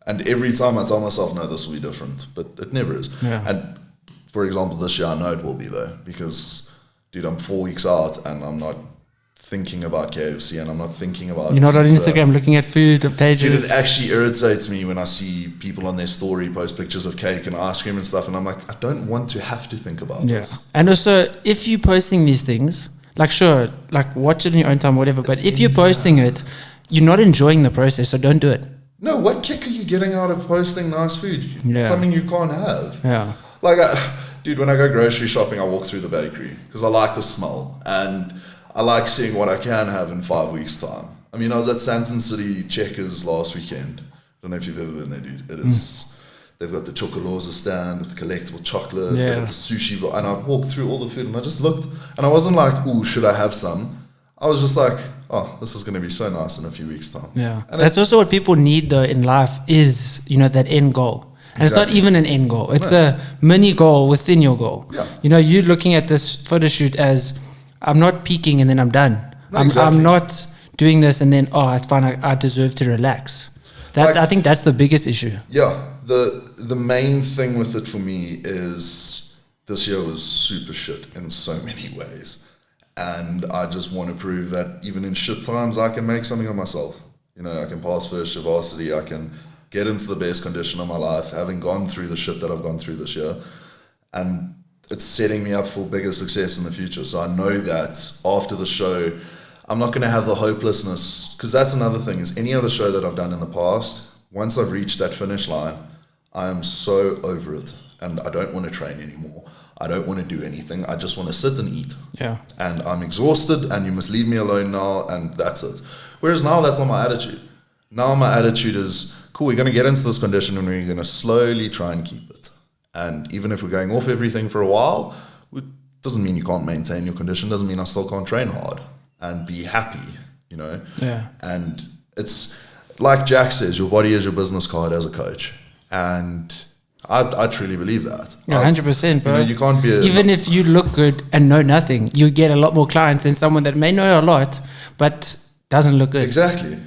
And every time I tell myself, no, this will be different, but it never is. Yeah. And for example, this year, I know it will be though, because, dude, I'm 4 weeks out and I'm not thinking about KFC and I'm not thinking about... You're not on Instagram looking at food pages. Dude, it actually irritates me when I see people on their story post pictures of cake and ice cream and stuff, and I'm like, I don't want to have to think about this. And also, if you're posting these things, like, sure, like, watch it in your own time, whatever, but if you're posting it, you're not enjoying the process, so don't do it. No, what kick are you getting out of posting nice food? It's something you can't have. Yeah. Like, dude, when I go grocery shopping, I walk through the bakery because I like the smell and I like seeing what I can have in 5 weeks' time. I mean, I was at Santon City Checkers last weekend. I don't know if you've ever been there, dude. It is, they've got the Chocoloza stand with the collectible chocolates, they've got the sushi, and I walked through all the food and I just looked and I wasn't like, ooh, should I have some? I was just like, oh, this is going to be so nice in a few weeks' time. Yeah. And that's also what people need though in life is, you know, that end goal. And it's not even an end goal. It's a mini goal within your goal. Yeah. You know, you're looking at this photo shoot as, I'm not peaking and then I'm done. No, I'm not doing this and then, oh, it's fine, I deserve to relax. That, I think that's the biggest issue. Yeah. The main thing with it for me is this year was super shit in so many ways. And I just want to prove that even in shit times, I can make something of myself. You know, I can pass first year varsity, I can get into the best condition of my life, having gone through the shit that I've gone through this year. And it's setting me up for bigger success in the future. So I know that after the show, I'm not going to have the hopelessness, because that's another thing, is any other show that I've done in the past, once I've reached that finish line, I am so over it. And I don't want to train anymore. I don't want to do anything. I just want to sit and eat. Yeah. And I'm exhausted and you must leave me alone now, and that's it. Whereas now that's not my attitude. Now my attitude is, cool, we're going to get into this condition and we're going to slowly try and keep it. And even if we're going off everything for a while, it doesn't mean you can't maintain your condition, doesn't mean I still can't train hard and be happy, you know? Yeah. And it's like Jack says, your body is your business card as a coach. And I truly believe that. Yeah, 100%, bro. You know, you can't be even if you look good and know nothing, you get a lot more clients than someone that may know a lot, but doesn't look good. Exactly.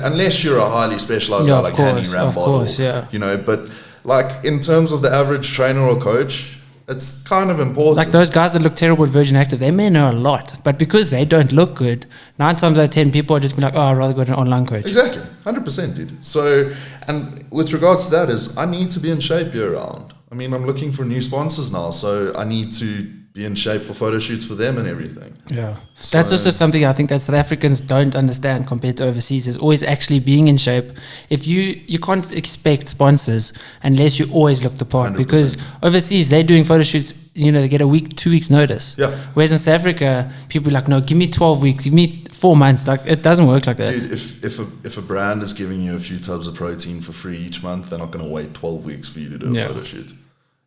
Unless you're a highly specialized guy like Hanny Rambottle, you know, but like in terms of the average trainer or coach, it's kind of important. Like those guys that look terrible at Virgin Active, they may know a lot, but because they don't look good, 9 times out of 10 people are just be like, oh, I'd rather go to an online coach. Exactly. 100%, dude. So, and with regards to that is, I need to be in shape year round. I mean, I'm looking for new sponsors now, so I need to be in shape for photo shoots for them and everything. Yeah. So that's also something I think that South Africans don't understand compared to overseas, is always actually being in shape. If you can't expect sponsors unless you always look the part, 100%. because overseas they're doing photo shoots, you know, they get a week, 2 weeks notice. Yeah. Whereas in South Africa, people are like, no, give me 12 weeks, give me 4 months. Like, it doesn't work like that. Dude, if a brand is giving you a few tubs of protein for free each month, they're not going to wait 12 weeks for you to do a photo shoot.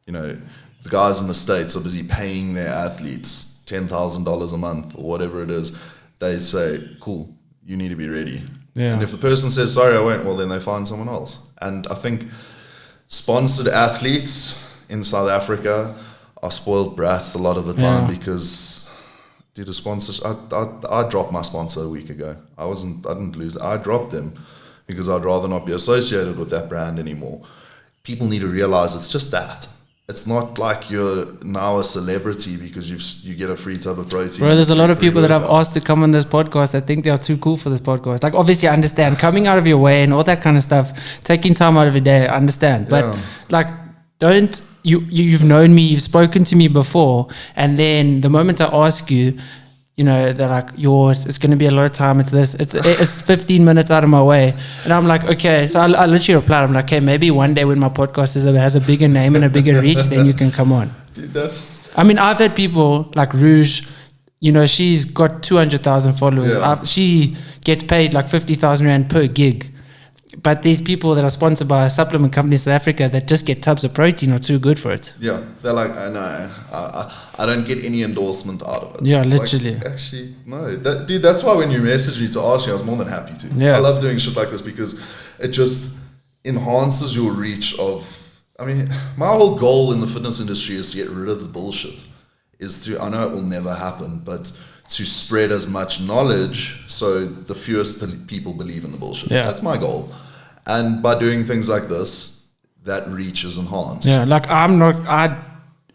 You know, the guys in the States are busy paying their athletes $10,000 a month or whatever it is. They say, cool, you need to be ready. Yeah. And if the person says, sorry, I won't, well, then they find someone else. And I think sponsored athletes in South Africa are spoiled brats a lot of the time because, dude, a sponsor, I dropped my sponsor a week ago. I didn't lose. I dropped them because I'd rather not be associated with that brand anymore. People need to realize it's just that. It's not like you're now a celebrity because you get a free tub of protein. Bro, there's a lot of people that I've asked to come on this podcast that think they are too cool for this podcast. Like, obviously I understand coming out of your way and all that kind of stuff, taking time out of your day, I understand. But like, don't, you've known me, you've spoken to me before, and then the moment I ask you, you know, they're like, it's going to be a lot of time. It's 15 minutes out of my way. And I'm like, okay. So I literally replied, I'm like, okay, maybe one day when my podcast has a bigger name and a bigger reach, then you can come on. Dude, that's... I mean, I've had people like Rouge, you know, she's got 200,000 followers. Yeah. She gets paid like 50,000 Rand per gig. But these people that are sponsored by a supplement company in South Africa that just get tubs of protein are too good for it. Yeah, they're like, I know, I don't get any endorsement out of it. Yeah, It's literally. like, actually, no. Dude, that's why when you messaged me to ask me, I was more than happy to. Yeah. I love doing shit like this because it just enhances your reach of... I mean, my whole goal in the fitness industry is to get rid of the bullshit. I know it will never happen, but to spread as much knowledge so the fewest people believe in the bullshit. Yeah. That's my goal. And by doing things like this, that reach is enhanced. Yeah, like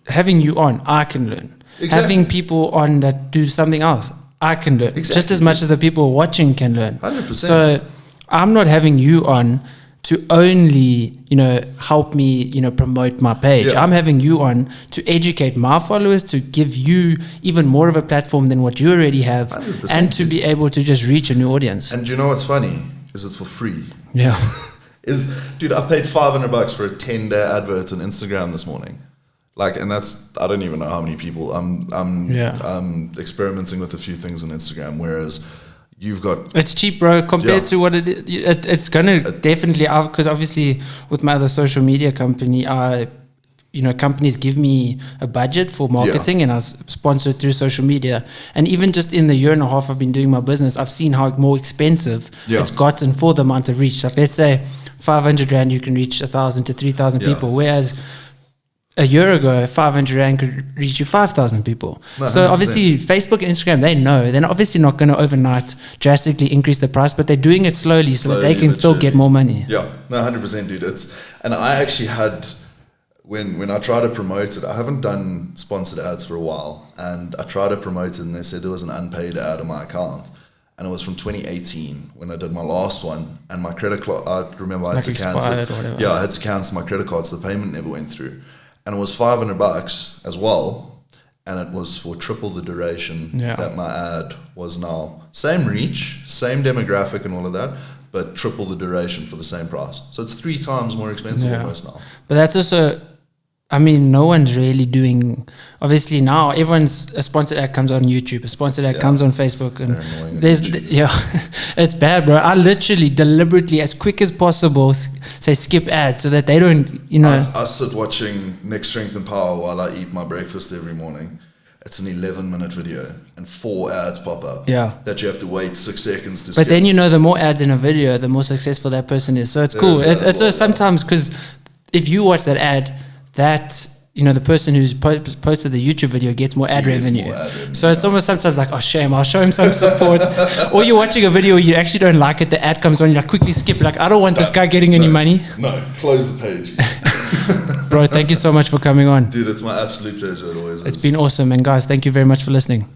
having you on, I can learn. Exactly. Having people on that do something else, I can learn. Exactly. Just as much as the people watching can learn. 100%. So I'm not having you on to only, you know, help me, you know, promote my page. Yeah. I'm having you on to educate my followers, to give you even more of a platform than what you already have, 100%. and to be able to just reach a new audience. And you know what's funny? Is it's for free. Yeah. Dude, I paid $500 for a 10-day advert on Instagram this morning. Like, and that's, I don't even know how many people. I'm experimenting with a few things on Instagram, whereas you've got... It's cheap, bro, compared to what it is. It's going to definitely, because obviously with my other social media company, you know, companies give me a budget for marketing and I sponsor it through social media. And even just in the year and a half I've been doing my business, I've seen how more expensive it's gotten for the amount of reach. Like, let's say 500 Rand, you can reach 1,000 to 3,000 people, whereas a year ago, 500 Rand could reach you 5,000 people. No, so obviously Facebook and Instagram, they know. They're obviously not going to overnight drastically increase the price, but they're doing it slowly so that they can still get more money. Yeah, no, 100%, dude. And I actually had... When I try to promote it, I haven't done sponsored ads for a while, and I tried to promote it, and they said there was an unpaid ad on my account, and it was from 2018 when I did my last one, and my credit card. I remember I had to cancel. Yeah, I had to cancel my credit card, so the payment never went through, and it was $500 as well, and it was for triple the duration that my ad was now. Same reach, same demographic, and all of that. But triple the duration for the same price. So it's 3 times more expensive almost now. But that's also, I mean, no one's really doing, obviously now a sponsored ad comes on YouTube, a sponsored ad comes on Facebook, and it's bad, bro. I literally deliberately, as quick as possible, say skip ads so that they don't, you know. I sit watching Next Strength and Power while I eat my breakfast every morning. It's an 11-minute video and 4 ads pop up that you have to wait 6 seconds to skip. But then, you know, the more ads in a video, the more successful that person is. So it's cool. It's sometimes, because if you watch that ad, that, you know, the person who's posted the YouTube video gets more ad revenue. So it's almost sometimes like, oh, shame, I'll show him some support. Or you're watching a video you actually don't like it, the ad comes on, you like quickly skip, like, I don't want this guy getting any money. No, close the page. Bro, thank you so much for coming on. Dude, it's my absolute pleasure. It always is. It's been awesome. And guys, thank you very much for listening.